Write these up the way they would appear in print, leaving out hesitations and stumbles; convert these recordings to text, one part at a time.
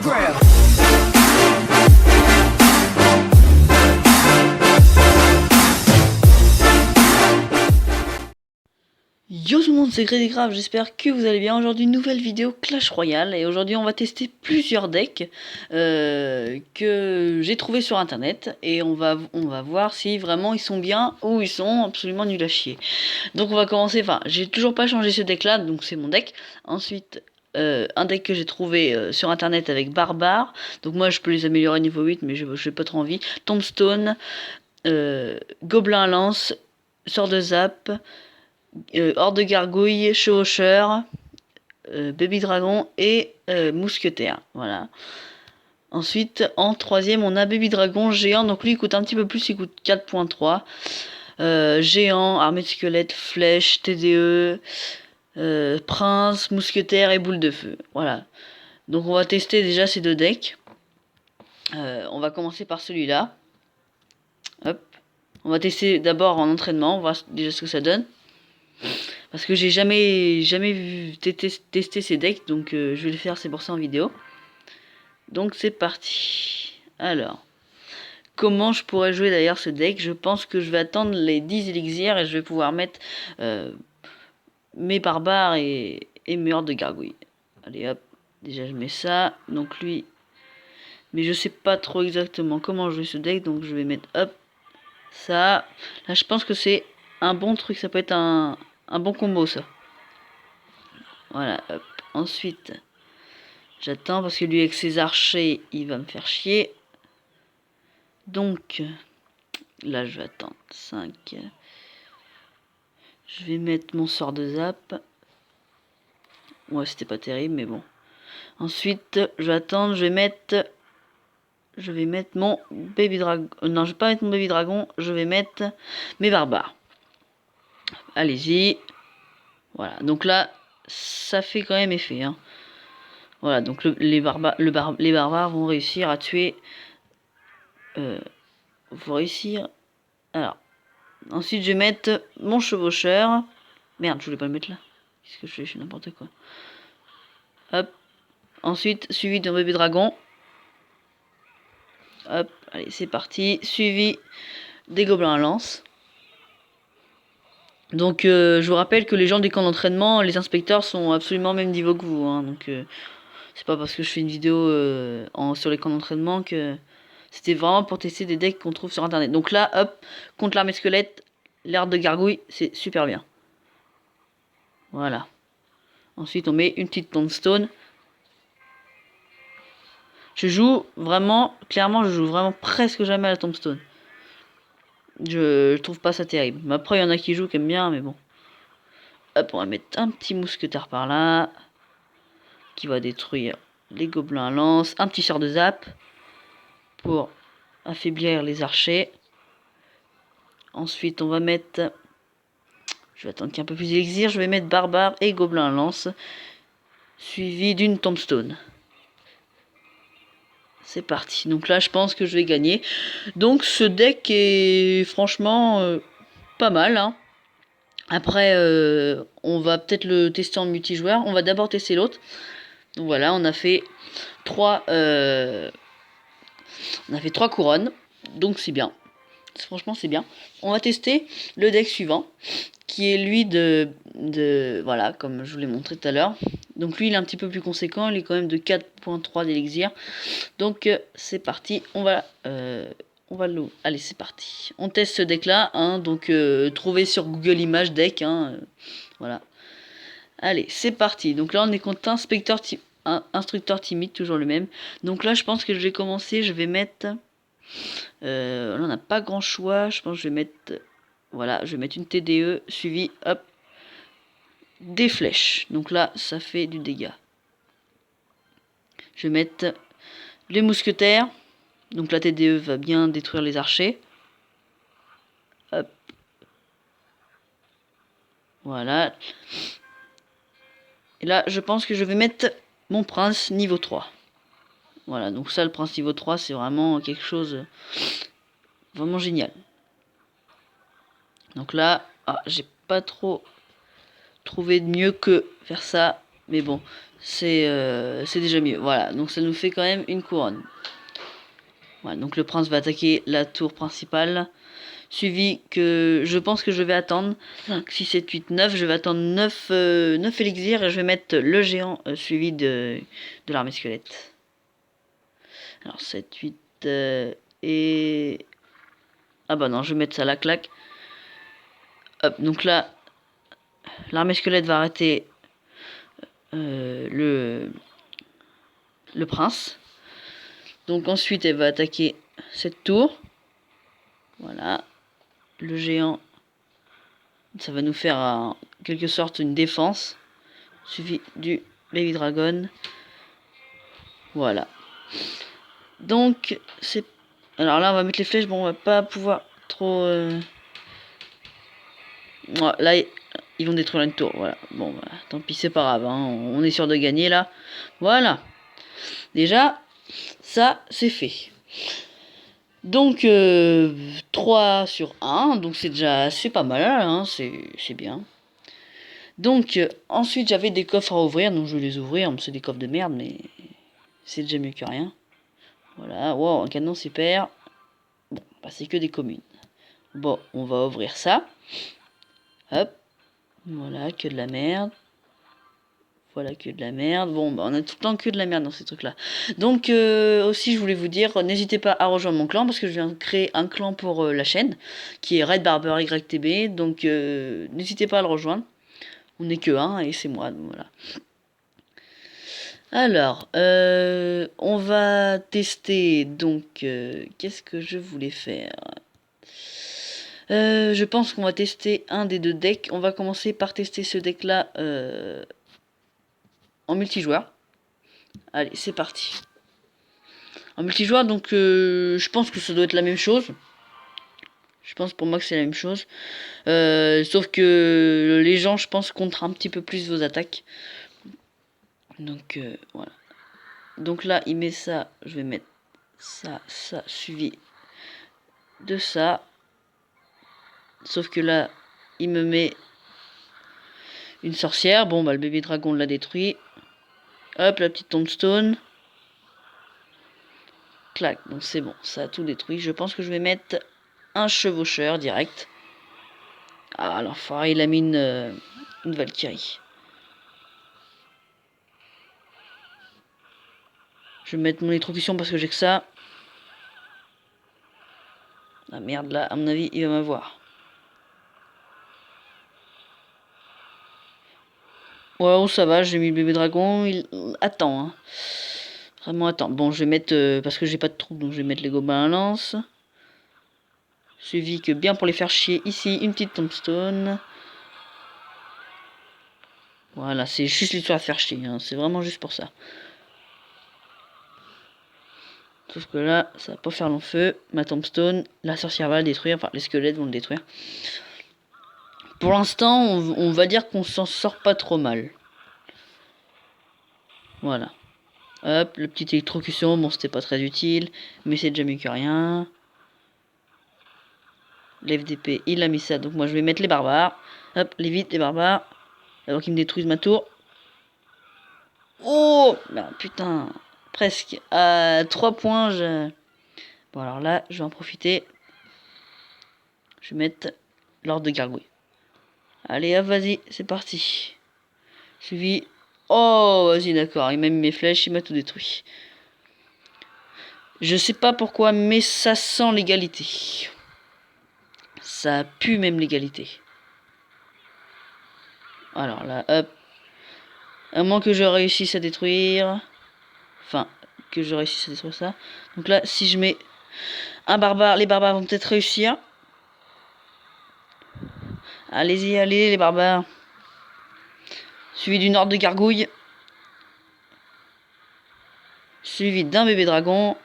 grab. Yo tout le monde, c'est Grave, j'espère que vous allez bien. Aujourd'hui, nouvelle vidéo Clash Royale. Et aujourd'hui, on va tester plusieurs decks que j'ai trouvé sur internet. Et on va voir si vraiment ils sont bien ou ils sont absolument nuls à chier. Donc on va commencer, enfin, j'ai toujours pas changé ce deck là, donc c'est mon deck. Ensuite, un deck que j'ai trouvé sur internet avec Barbare. Donc moi je peux les améliorer niveau 8, mais j'ai pas trop envie. Tombstone, Gobelin à lance, Sort de Zap, Horde de Gargouille, Chevaucheur, Baby Dragon et Mousquetaire. Voilà. Ensuite, en troisième, on a Baby Dragon géant. Donc lui, il coûte un petit peu plus, il coûte 4.3. Géant, armée de squelettes, flèche, TDE, prince, mousquetaire et boule de feu. Voilà. Donc on va tester déjà ces deux decks. On va commencer par celui-là. Hop. On va tester d'abord en entraînement, on va voir déjà ce que ça donne. Parce que j'ai jamais vu tester ces decks, donc je vais le faire, c'est pour ça en vidéo. Donc c'est parti. Alors, comment je pourrais jouer d'ailleurs ce deck? Je pense que je vais attendre les 10 élixirs et je vais pouvoir mettre mes barbares et mes hordes de gargouilles. Allez hop, déjà je mets ça. Donc lui, mais je sais pas trop exactement comment jouer ce deck, donc je vais mettre hop ça. Là je pense que c'est un bon truc, ça peut être un bon combo ça. Voilà, hop. Ensuite, j'attends parce que lui avec ses archers, il va me faire chier. Donc, là je vais attendre 5. Je vais mettre mon sort de zap. Ouais, c'était pas terrible, mais bon. Ensuite, je vais attendre, je vais mettre mon baby dragon. Non, je vais pas mettre mon baby dragon, je vais mettre mes barbares. Allez-y. Voilà, donc là, ça fait quand même effet. Hein. Voilà, donc les barbares vont réussir à tuer. Vont réussir. Alors, ensuite, je vais mettre mon chevaucheur. Merde, je voulais pas le mettre là. Qu'est-ce que je fais? Je fais n'importe quoi. Hop. Ensuite, suivi d'un bébé dragon. Hop, allez, c'est parti. Suivi des gobelins à lance. Donc, je vous rappelle que les gens des camps d'entraînement, les inspecteurs sont absolument au même niveau que vous. Hein, donc, c'est pas parce que je fais une vidéo sur les camps d'entraînement que c'était vraiment pour tester des decks qu'on trouve sur internet. Donc là, hop, contre l'armée squelette, l'air de gargouille, c'est super bien. Voilà. Ensuite, on met une petite tombstone. Je joue vraiment, clairement, je joue vraiment presque jamais à la tombstone. Je trouve pas ça terrible. Mais après, il y en a qui jouent, qui aiment bien, mais bon. Hop, on va mettre un petit mousquetaire par là. Qui va détruire les gobelins à lance. Un petit sort de zap. Pour affaiblir les archers. Ensuite, on va mettre... Je vais attendre qu'il y ait un peu plus d'élixir. Je vais mettre barbare et gobelin à lance. Suivi d'une tombstone. C'est parti. Donc là, je pense que je vais gagner. Donc ce deck est franchement pas mal. Hein. Après, on va peut-être le tester en multijoueur. On va d'abord tester l'autre. Donc voilà, on a fait 3 couronnes. Donc c'est bien. Franchement, c'est bien. On va tester le deck suivant. Qui est lui voilà, comme je vous l'ai montré tout à l'heure. Donc lui, il est un petit peu plus conséquent. Il est quand même de 4.3 d'élixir. Donc c'est parti. On va le... Allez, c'est parti. On teste ce deck-là. Hein, donc trouvé sur Google Images deck. Hein, voilà. Allez, c'est parti. Donc là, on est contre instructeur timide, toujours le même. Donc là, je pense que je vais commencer. Je vais mettre... là, on n'a pas grand choix. Je pense que je vais mettre... Voilà, je vais mettre une TDE suivi, hop, des flèches. Donc là, ça fait du dégât. Je vais mettre les mousquetaires. Donc la TDE va bien détruire les archers. Hop. Voilà. Et là, je pense que je vais mettre mon prince niveau 3. Voilà, donc ça, le prince niveau 3, c'est vraiment quelque chose vraiment génial. Donc là, j'ai pas trop trouvé de mieux que faire ça. Mais bon, c'est déjà mieux. Voilà, donc ça nous fait quand même une couronne. Voilà, donc le prince va attaquer la tour principale. Suivi que je pense que je vais attendre 6, 7, 8, 9. Je vais attendre 9 élixirs et je vais mettre le géant suivi de l'armée squelette. Alors 7, 8 et... Ah bah non, je vais mettre ça à la claque. Hop, donc là, l'armée squelette va arrêter le prince. Donc ensuite, elle va attaquer cette tour. Voilà. Le géant, ça va nous faire en quelque sorte une défense. Suivi du Baby Dragon. Voilà. Donc, c'est... Alors là, on va mettre les flèches. Bon, on va pas pouvoir trop... Là, ils vont détruire une tour. Voilà. Bon, bah, tant pis, c'est pas grave. Hein. On est sûr de gagner, là. Voilà. Déjà, ça, c'est fait. Donc, 3 sur 1. Donc, c'est déjà... C'est pas mal, hein. C'est bien. Donc, ensuite, j'avais des coffres à ouvrir. Donc, je vais les ouvrir. C'est des coffres de merde, mais... C'est déjà mieux que rien. Voilà. Wow, un canon super. Bon, bah, c'est que des communes. Bon, on va ouvrir ça. Hop. Voilà, que de la merde. Voilà, que de la merde. Bon, bah, on a tout le temps que de la merde dans ces trucs-là. Donc, aussi, je voulais vous dire, n'hésitez pas à rejoindre mon clan, parce que je viens de créer un clan pour la chaîne, qui est Red Barber YTB. Donc, n'hésitez pas à le rejoindre. On n'est que un, et c'est moi, donc voilà. Alors, on va tester, donc, qu'est-ce que je voulais faire? Je pense qu'on va tester un des deux decks. On va commencer par tester ce deck-là en multijoueur. Allez, c'est parti. En multijoueur, donc, je pense que ça doit être la même chose. Je pense pour moi que c'est la même chose. Sauf que les gens, je pense, comptent un petit peu plus vos attaques. Donc, voilà. Donc là, il met ça. Je vais mettre ça, ça, suivi de ça. Sauf que là, il me met une sorcière. Bon, bah, le bébé dragon l'a détruit. Hop, la petite tombstone. Clac, donc c'est bon, ça a tout détruit. Je pense que je vais mettre un chevaucheur direct. Ah, l'enfoiré, il a mis une Valkyrie. Je vais mettre mon électrocution parce que j'ai que ça. Ah merde, là, à mon avis, il va m'avoir. Ouais, oh, ça va, j'ai mis le bébé dragon. Il attend, hein. Vraiment attend. Bon, je vais mettre, parce que j'ai pas de troupes, donc je vais mettre les gobelins à lance. Suivi que bien pour les faire chier ici, une petite tombstone. Voilà, c'est juste l'histoire de faire chier, hein. C'est vraiment juste pour ça. Sauf que là, ça va pas faire long feu. Ma tombstone, la sorcière va le détruire, enfin les squelettes vont le détruire. Pour l'instant, on va dire qu'on s'en sort pas trop mal. Voilà. Hop, le petit électrocution, bon c'était pas très utile, mais c'est déjà mieux que rien. L'FDP, il a mis ça, donc moi je vais mettre les barbares. Hop, les vite, les barbares. Avant qu'ils me détruisent ma tour. Oh bah, putain, presque. À 3 points, je... Bon alors là, je vais en profiter. Je vais mettre l'ordre de gargouille. Allez, hop, vas-y, c'est parti. Suivi. Oh, vas-y, d'accord, il m'a mis mes flèches, il m'a tout détruit. Je sais pas pourquoi, mais ça sent l'égalité. Ça pue même l'égalité. Alors là, hop. À moins que je réussisse à détruire. Enfin, que je réussisse à détruire ça. Donc là, si je mets un barbare, les barbares vont peut-être réussir. Allez-y, allez, les barbares. Suivi d'une horde de gargouilles. Suivi d'un bébé dragon.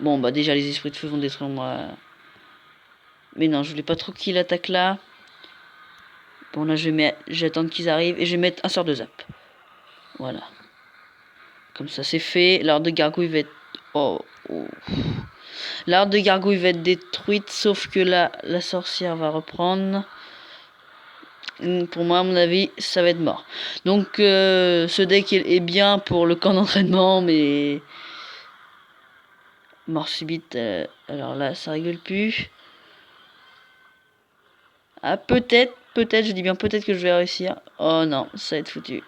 Bon, bah déjà, les esprits de feu vont détruire moi. Mais non, je voulais pas trop qu'il attaque là. Bon, là, je vais attendre qu'ils arrivent. Et je vais mettre un sort de zap. Voilà. Comme ça, c'est fait. L'horde de gargouille va être... Oh, oh. L'horde de gargouille va être détruite. Sauf que là, la sorcière va reprendre. Pour moi, à mon avis, ça va être mort. Donc, ce deck est bien pour le camp d'entraînement, mais... Mort subite, alors là, ça rigole plus. Ah, peut-être, je dis bien peut-être que je vais réussir. Oh non, ça va être foutu.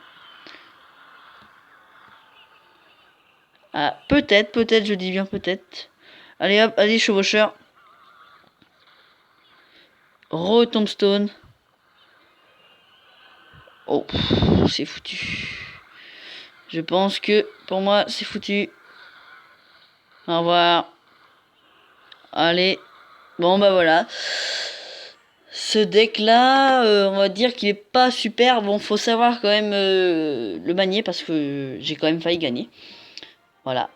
Ah, peut-être, je dis bien peut-être. Allez hop, allez chevaucheur. Tombstone. Oh, c'est foutu. Je pense que pour moi c'est foutu. Au revoir. Allez. Bon bah voilà. Ce deck là, on va dire qu'il est pas super. Bon, faut savoir quand même le manier parce que j'ai quand même failli gagner. Voilà.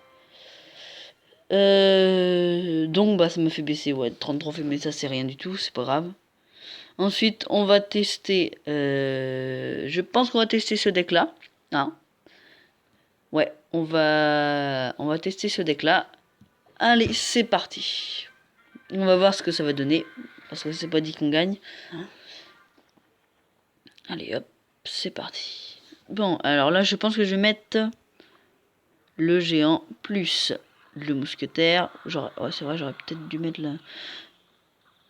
Donc bah ça me fait baisser, ouais, 30 trophées, mais ça c'est rien du tout, c'est pas grave. Ensuite on va tester, je pense qu'on va tester ce deck là. Hein, ouais, on va tester ce deck là. Allez, c'est parti. On va voir ce que ça va donner, parce que c'est pas dit qu'on gagne. Allez hop, c'est parti. Bon, alors là je pense que je vais mettre le géant plus le mousquetaire. Ouais, c'est vrai, j'aurais peut-être dû mettre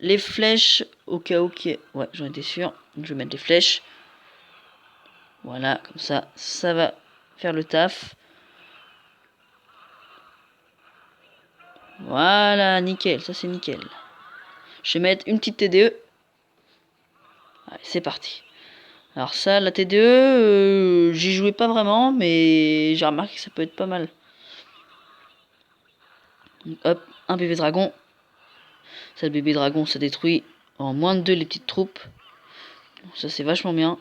les flèches au cas où qui est... Ouais, j'en étais sûr. Donc, je vais mettre les flèches. Voilà, comme ça, ça va faire le taf. Voilà, nickel, ça c'est nickel. Je vais mettre une petite TDE. Allez, c'est parti. Alors ça, la TDE, j'y jouais pas vraiment, mais j'ai remarqué que ça peut être pas mal. Donc, hop, un bébé dragon. Ça, le bébé dragon, ça détruit en moins de 2 les petites troupes. Donc, ça, c'est vachement bien.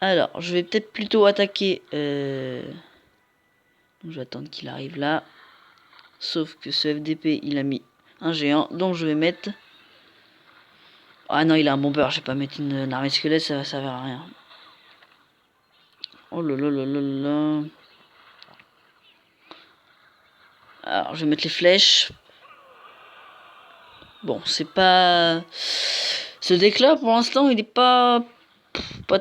Alors, je vais peut-être plutôt attaquer... Donc, je vais attendre qu'il arrive là. Sauf que ce FDP, il a mis un géant. Donc, je vais mettre... Ah non, il a un bomber. Je vais pas mettre une armée squelette, ça va servir à rien. Oh là là là là là. Alors, je vais mettre les flèches. Bon, c'est pas... Ce deck-là, pour l'instant, il est pas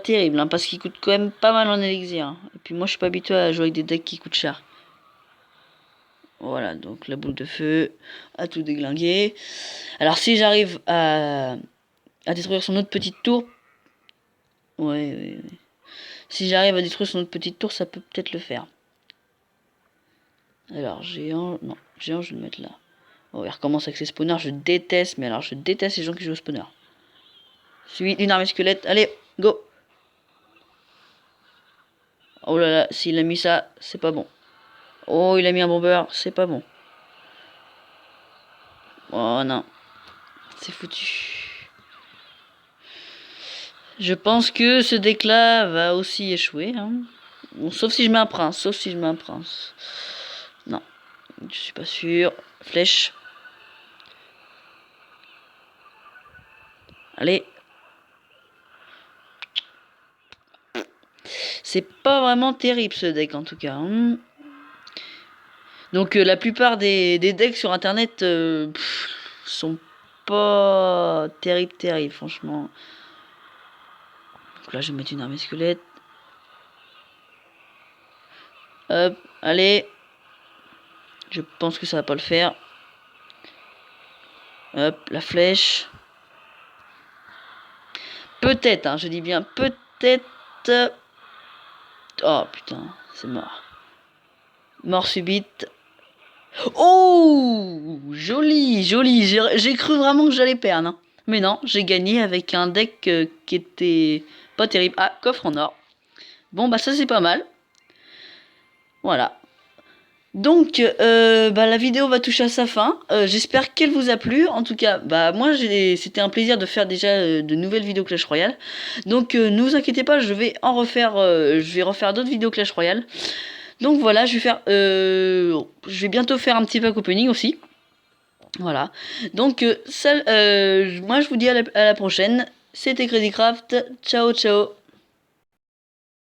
terrible, hein, parce qu'il coûte quand même pas mal en élixir. Hein. Et puis moi, je suis pas habitué à jouer avec des decks qui coûtent cher. Voilà, donc la boule de feu a tout déglingué. Alors, si j'arrive à détruire son autre petite tour... Ouais. Si j'arrive à détruire son autre petite tour, ça peut peut-être le faire. Alors, géant... Non, géant, je vais le mettre là. Oh, il recommence avec ses spawners, je déteste, mais alors je déteste les gens qui jouent au spawner. Suivi d'une armée squelette, allez, go. Oh là là, s'il a mis ça, c'est pas bon. Oh, il a mis un bomber, c'est pas bon. Oh non, c'est foutu. Je pense que ce deck-là va aussi échouer. Hein. Bon, sauf si je mets un prince, Non, je suis pas sûr. Flèche. Allez. C'est pas vraiment terrible ce deck en tout cas. Hein. Donc la plupart des decks sur internet sont pas terribles franchement. Donc là je vais mettre une armée squelette. Hop, allez. Je pense que ça va pas le faire. Hop, la flèche. Peut-être, hein, je dis bien peut-être. Oh putain, c'est mort. Mort subite. Oh, joli. J'ai cru vraiment que j'allais perdre. Hein. Mais non, j'ai gagné avec un deck qui était pas terrible. Ah, coffre en or. Bon, bah ça c'est pas mal. Voilà. Donc, la vidéo va toucher à sa fin. J'espère qu'elle vous a plu. En tout cas, moi, c'était un plaisir de faire déjà de nouvelles vidéos Clash Royale. Donc, ne vous inquiétez pas, je vais refaire d'autres vidéos Clash Royale. Donc voilà, je vais bientôt faire un petit pack opening aussi. Voilà. Donc, moi, je vous dis à la prochaine. C'était Crazycraft. Ciao, ciao.